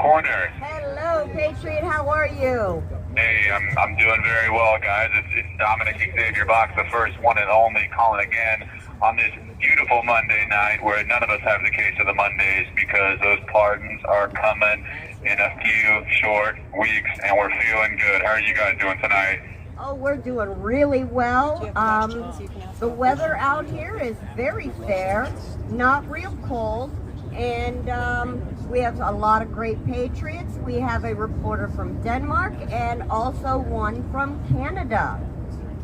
corner. Hello, Patriot. How are you? Hey, I'm doing very well, guys. It's Dominic Box, the first one and only, calling again on this beautiful Monday night where none of us have the case of the Mondays because those pardons are coming in a few short weeks, and we're feeling good. How are you guys doing tonight? Oh, we're doing really well. The weather out here is very fair, not real cold, and we have a lot of great Patriots. We have a reporter from Denmark and also one from Canada.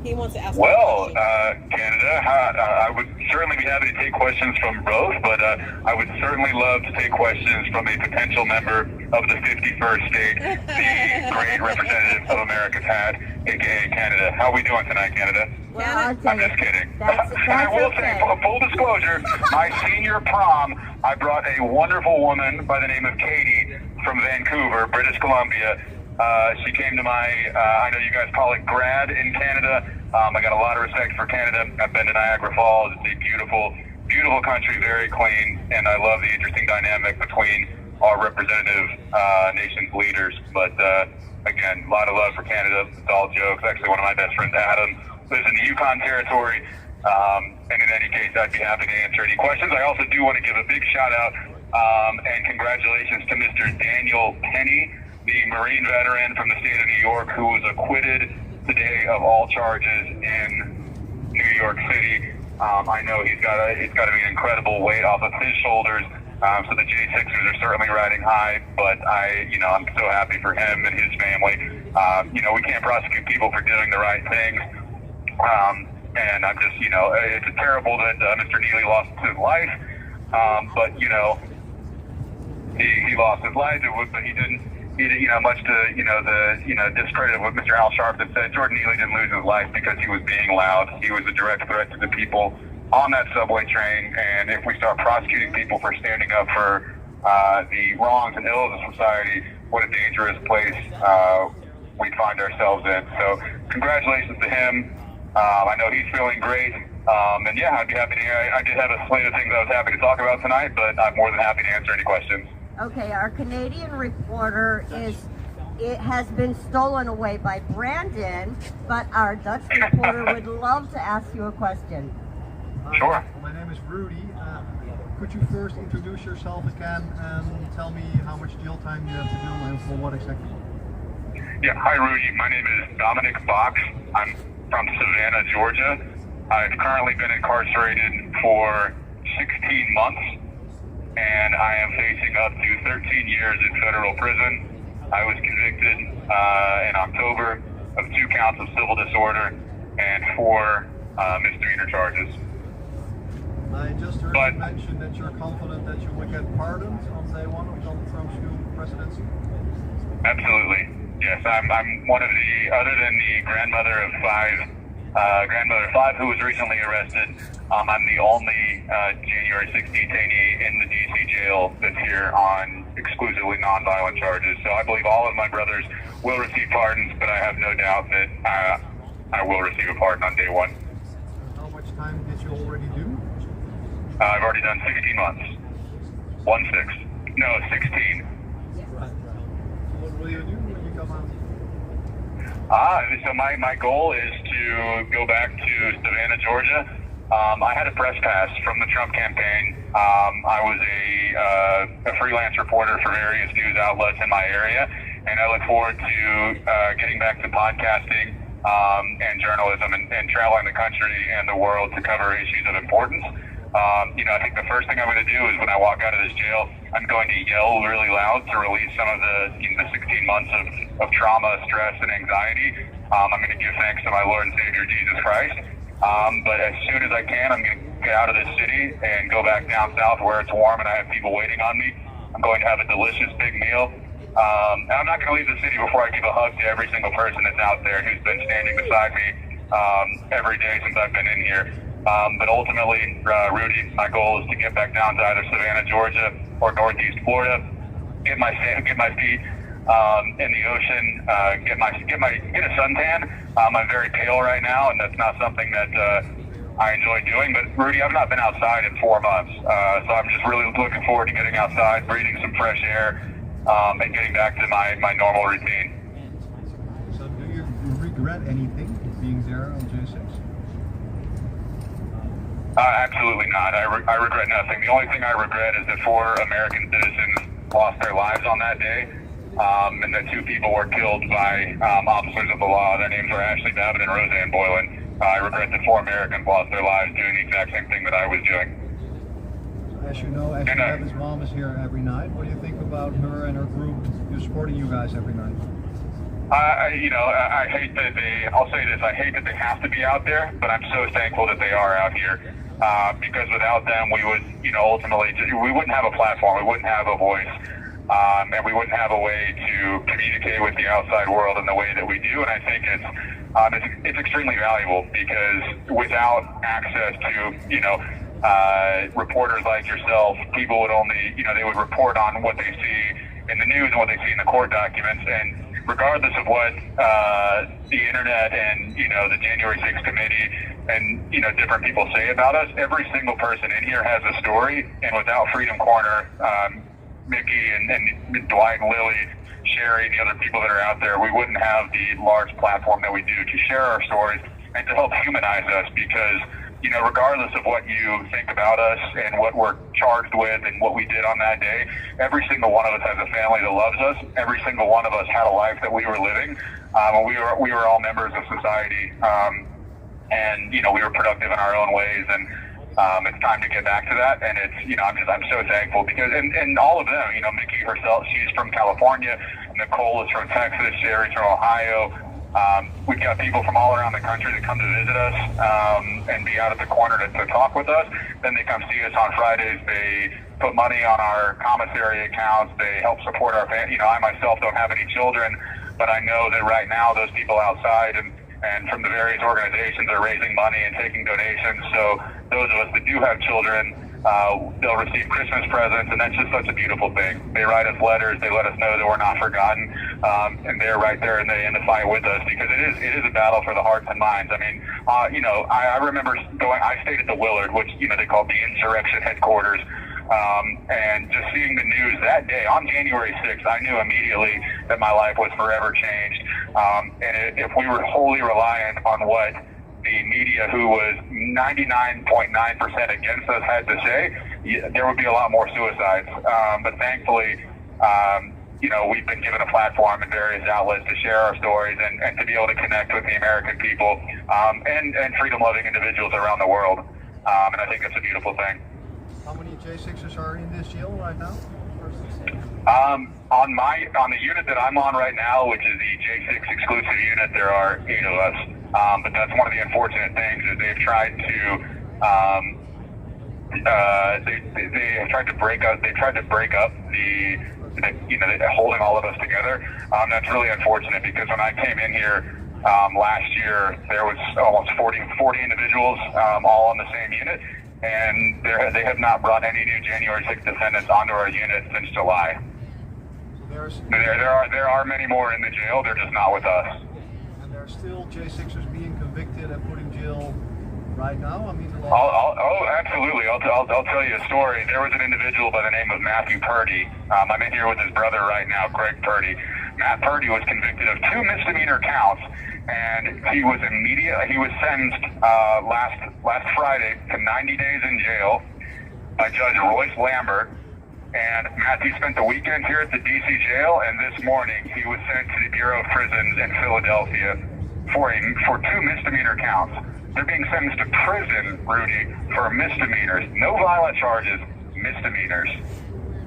He wants to ask. Well, Canada, I would certainly be happy to take questions from both, but I would certainly love to take questions from a potential member of the 51st state, the great representative of America's had, aka Canada. How are we doing tonight, Canada? Well, I'm just kidding. That's I will okay. say, full disclosure, my senior prom, I brought a wonderful woman by the name of Katie from Vancouver, British Columbia. She came to my, I know you guys call it grad in Canada. I got a lot of respect for Canada. I've been to Niagara Falls. It's a beautiful, beautiful country, very clean, and I love the interesting dynamic between our representative nation's leaders. But again, a lot of love for Canada. It's all jokes. Actually, one of my best friends, Adam, lives in the Yukon territory. And in any case, I'd be happy to answer any questions. I also do want to give a big shout out and congratulations to Mr. Daniel Penny, the Marine veteran from the state of New York, who was acquitted today of all charges in New York City. I know it's got to be an incredible weight off of his shoulders. So the J6ers are certainly riding high, but I'm so happy for him and his family. We can't prosecute people for doing the right things. And I'm just, it's terrible that Mr. Neely lost his life. But he lost his life, but he didn't. Much to the discredit of what Mr. Al Sharpton said, Jordan Neely didn't lose his life because he was being loud. He was a direct threat to the people on that subway train. And if we start prosecuting people for standing up for the wrongs and ills of society, what a dangerous place we find ourselves in. So congratulations to him. I know he's feeling great. And yeah, I'd be happy to hear. I did have a slate of things I was happy to talk about tonight, but I'm more than happy to answer any questions. Okay, our Canadian reporter it has been stolen away by Brandon, but our Dutch reporter would love to ask you a question. Sure. My name is Rudy. Could you first introduce yourself again and tell me how much jail time you have to do and for what exactly? Yeah, hi Rudy. My name is Dominic Box. I'm from Savannah, Georgia. I've currently been incarcerated for 16 months. And I am facing up to 13 years in federal prison. I was convicted in October of 2 counts of civil disorder and 4 misdemeanor charges. I just heard you mention that you're confident that you will get pardoned on day one of Donald Trump's new presidency. Absolutely, yes. I'm one of the, other than the grandmother of 5 who was recently arrested. I'm the only January 6th detainee in the D.C. jail that's here on exclusively nonviolent charges. So I believe all of my brothers will receive pardons, but I have no doubt that I will receive a pardon on day one. How much time did you already do? I've already done 16 months. 16. No, 16. Right. So what will you do when you come out? So my goal is to go back to Savannah, Georgia. I had a press pass from the Trump campaign. I was a freelance reporter for various news outlets in my area, and I look forward to getting back to podcasting and journalism and traveling the country and the world to cover issues of importance. I think the first thing I'm going to do is when I walk out of this jail, I'm going to yell really loud to release some of the 16 months of trauma, stress, and anxiety. I'm going to give thanks to my Lord and Savior, Jesus Christ. But as soon as I can, I'm going to get out of this city and go back down south where it's warm and I have people waiting on me. I'm going to have a delicious big meal. And I'm not going to leave the city before I give a hug to every single person that's out there who's been standing beside me every day since I've been in here. But ultimately, Rudy, my goal is to get back down to either Savannah, Georgia, or Northeast Florida, get my feet in the ocean, get a suntan. I'm very pale right now, and that's not something that I enjoy doing. But Rudy, I've not been outside in 4 months, so I'm just really looking forward to getting outside, breathing some fresh air, and getting back to my normal routine. So do you regret anything being there on J6? Absolutely not. I regret nothing. The only thing I regret is that 4 American citizens lost their lives on that day, and that 2 people were killed by officers of the law. Their names were Ashley Babbitt and Roseanne Boylan. I regret that 4 Americans lost their lives doing the exact same thing that I was doing. As you know, Ashley Babbitt's mom is here every night. What do you think about her and her group supporting you guys every night? I hate that I'll say this, I hate that they have to be out there, but I'm so thankful that they are out here. Because without them, we would, ultimately, we wouldn't have a platform, we wouldn't have a voice, and we wouldn't have a way to communicate with the outside world in the way that we do. And I think it's extremely valuable, because without access to, reporters like yourself, people would only, they would report on what they see in the news and what they see in the court documents. And regardless of what the internet and, the January 6th committee and, different people say about us, every single person in here has a story. And without Freedom Corner, Mickey and Dwight and Lily, Sherry and the other people that are out there, we wouldn't have the large platform that we do to share our stories and to help humanize us, because regardless of what you think about us and what we're charged with and what we did on that day, every single one of us has a family that loves us. Every single one of us had a life that we were living. We were all members of society, and we were productive in our own ways. And it's time to get back to that. And it's I'm so thankful, because and all of them, Mickey herself, she's from California. Nicole is from Texas. Sherry's from Ohio. We've got people from all around the country that come to visit us and be out at the corner to talk with us. Then they come see us on Fridays. They put money on our commissary accounts. They help support our family. I myself don't have any children, but I know that right now those people outside and from the various organizations are raising money and taking donations. So those of us that do have children, they'll receive Christmas presents, and that's just such a beautiful thing. They write us letters. They let us know that we're not forgotten, and they're right there in the fight with us, because it is a battle for the hearts and minds. I mean, I remember I stayed at the Willard, which they call the insurrection headquarters, and just seeing the news that day on January 6th, I knew immediately that my life was forever changed. And if we were wholly reliant on what the media, who was 99.9% against us, had to say, there would be a lot more suicides. But thankfully, we've been given a platform in various outlets to share our stories and to be able to connect with the American people and freedom-loving individuals around the world. And I think that's a beautiful thing. How many J6s are in this jail right now? On the unit that I'm on right now, which is the J6 exclusive unit, there are 8 of us. But that's one of the unfortunate things, is they've tried to they have tried to break up. They tried to break up the holding all of us together. That's really unfortunate, because when I came in here last year, there was almost 40 individuals all on the same unit. And they have not brought any new January 6th defendants onto our unit since July. So there are many more in the jail. They're just not with us. And there are still J6ers being convicted and put in jail right now. I mean, absolutely. I'll tell you a story. There was an individual by the name of Matthew Purdy. I'm in here with his brother right now, Greg Purdy. Matt Purdy was convicted of 2 misdemeanor counts, and he was sentenced last Friday to 90 days in jail by Judge Royce Lambert. And Matthew spent the weekend here at the DC jail, and this morning he was sent to the Bureau of Prisons in Philadelphia for 2 misdemeanor counts. They're being sentenced to prison, Rudy, for misdemeanors. No violent charges, misdemeanors.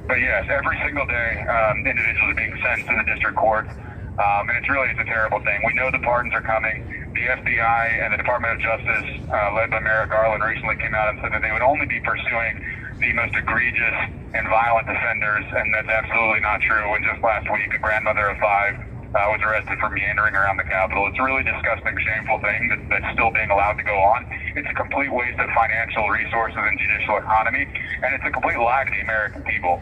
But yes, every single day, individuals are being sentenced in the district court. And it's a terrible thing. We know the pardons are coming. The FBI and the Department of Justice, led by Merrick Garland, recently came out and said that they would only be pursuing the most egregious and violent offenders, and that's absolutely not true. And just last week, a grandmother of 5 was arrested for meandering around the Capitol. It's a really disgusting, shameful thing that's still being allowed to go on. It's a complete waste of financial resources and judicial economy, and it's a complete lie to the American people.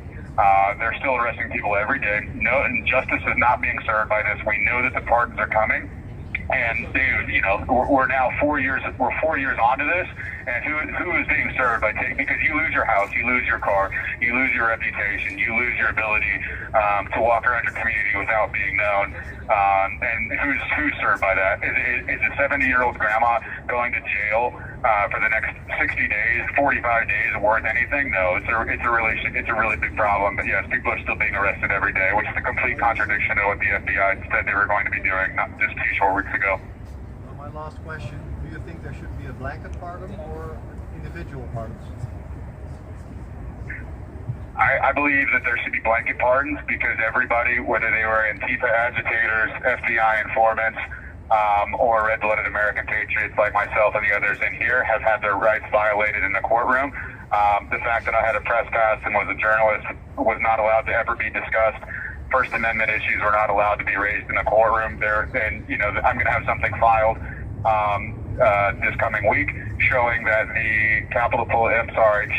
They're still arresting people every day. No, and justice is not being served by this. We know that the pardons are coming, And dude, you know, we're now 4 years. We're 4 years onto this, and who is being served by taking? Because you lose your house, you lose your car, you lose your reputation, you lose your ability to walk around your community without being known. And who's served by that? Is a 70-year-old grandma going to jail for the next 60 days, 45 days worth anything? No, it's a really big problem. But yes, people are still being arrested every day, which is a complete contradiction to what the FBI said they were going to be doing not just 2 short weeks ago. My last question: do you think there should be a blanket pardon or individual pardons? I believe that there should be blanket pardons because everybody, whether they were Antifa agitators, FBI informants, or red-blooded American patriots like myself and the others in here, have had their rights violated in the courtroom. The fact that I had a press pass and was a journalist was not allowed to ever be discussed. First Amendment issues were not allowed to be raised in the courtroom. And you know, I'm going to have something filed this coming week showing that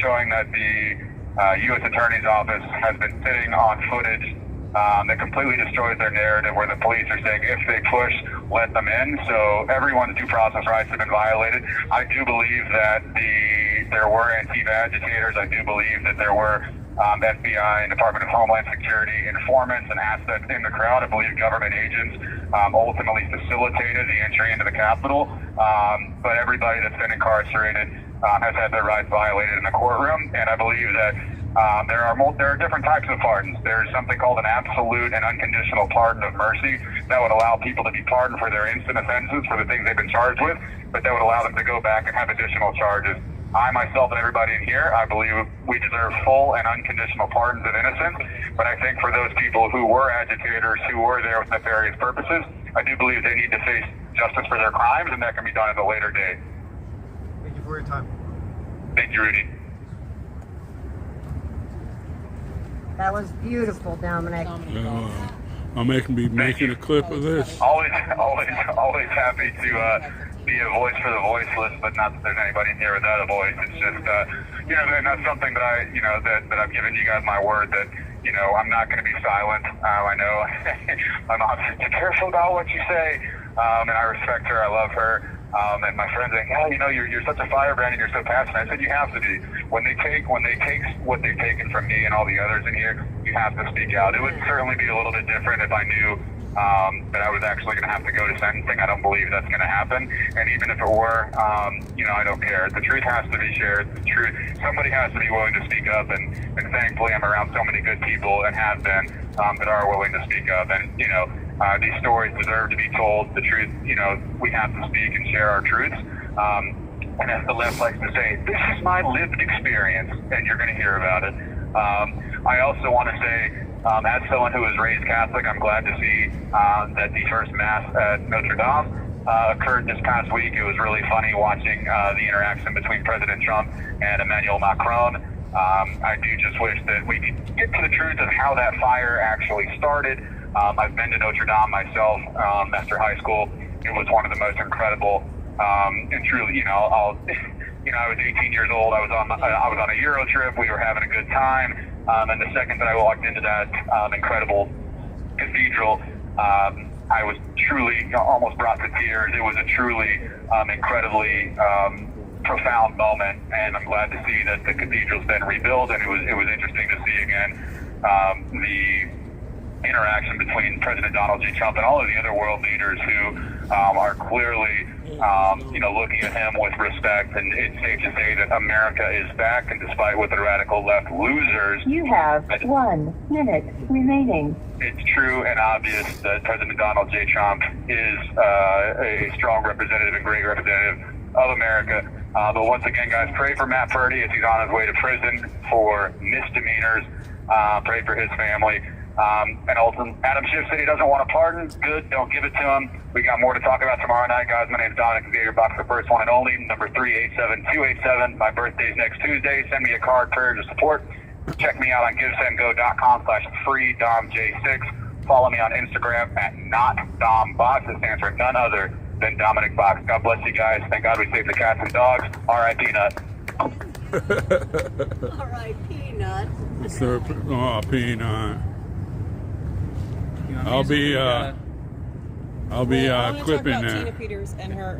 showing that the U.S. Attorney's Office has been sitting on footage that completely destroys their narrative where the police are saying, if they push, let them in. So everyone's due process rights have been violated. I do believe that there were Antifa agitators. I do believe that there were FBI and Department of Homeland Security informants and assets in the crowd. I believe government agents ultimately facilitated the entry into the Capitol. But everybody that's been incarcerated has had their rights violated in the courtroom, and I believe that there are different types of pardons. There's something called an absolute and unconditional pardon of mercy that would allow people to be pardoned for their instant offenses for the things they've been charged with, but that would allow them to go back and have additional charges. I myself and everybody in here, I believe we deserve full and unconditional pardons of innocence, but I think for those people who were agitators, who were there with nefarious purposes, I do believe they need to face justice for their crimes, and that can be done at a later date. Thank you for your time. Thank you, Rudy. That was beautiful, Dominic. I'm making a clip of this. Always happy to be a voice for the voiceless, but not that there's anybody in here without a voice. It's just, and that's something that that I've given you guys my word that, I'm not going to be silent. I know my mom says, be careful about what you say. And I respect her. I love her. And my friends think, you're such a firebrand and you're so passionate. I said, you have to be. When they take what they've taken from me and all the others in here, you have to speak out. It would certainly be a little bit different if I knew that I was actually going to have to go to sentencing. I don't believe that's going to happen. And even if it were, I don't care. The truth has to be shared. The truth, somebody has to be willing to speak up. And thankfully, I'm around so many good people and have been that are willing to speak up. And, these stories deserve to be told. The truth, we have to speak and share our truths. And as the left likes to say, this is my lived experience, and you're going to hear about it. I also want to say, as someone who was raised Catholic, I'm glad to see that the first Mass at Notre Dame occurred this past week. It was really funny watching the interaction between President Trump and Emmanuel Macron. I do just wish that we could get to the truth of how that fire actually started. I've been to Notre Dame myself after high school. It was one of the most incredible and truly, I was 18 years old. I was on a Euro trip. We were having a good time. And the second that I walked into that incredible cathedral, I was truly almost brought to tears. It was a truly incredibly profound moment, and I'm glad to see that the cathedral's been rebuilt. And it was interesting to see again the interaction between President Donald J. Trump and all of the other world leaders who are clearly, looking at him with respect. And it's safe to say that America is back, and despite what the radical left losers... You have 1 minute remaining. It's true and obvious that President Donald J. Trump is a strong representative and great representative of America. But once again, guys, pray for Matt Purdy as he's on his way to prison for misdemeanors. Pray for his family. And also, Adam Schiff said he doesn't want a pardon. Good, don't give it to him. We got more to talk about tomorrow night, guys. My name is Dominic Box, the first one and only, number 387-287. My birthday's next Tuesday. Send me a card, prayers of support. Check me out on givesendgo.com/freedomj6. Follow me on Instagram at NotDomBox. It stands for none other than Dominic Box. God bless you guys. Thank God we saved the cats and dogs. R.I.P. Nut. R.I.P. Nut. Peanut. I'll be I'll be I want to talk clipping about Tina that. Peters and her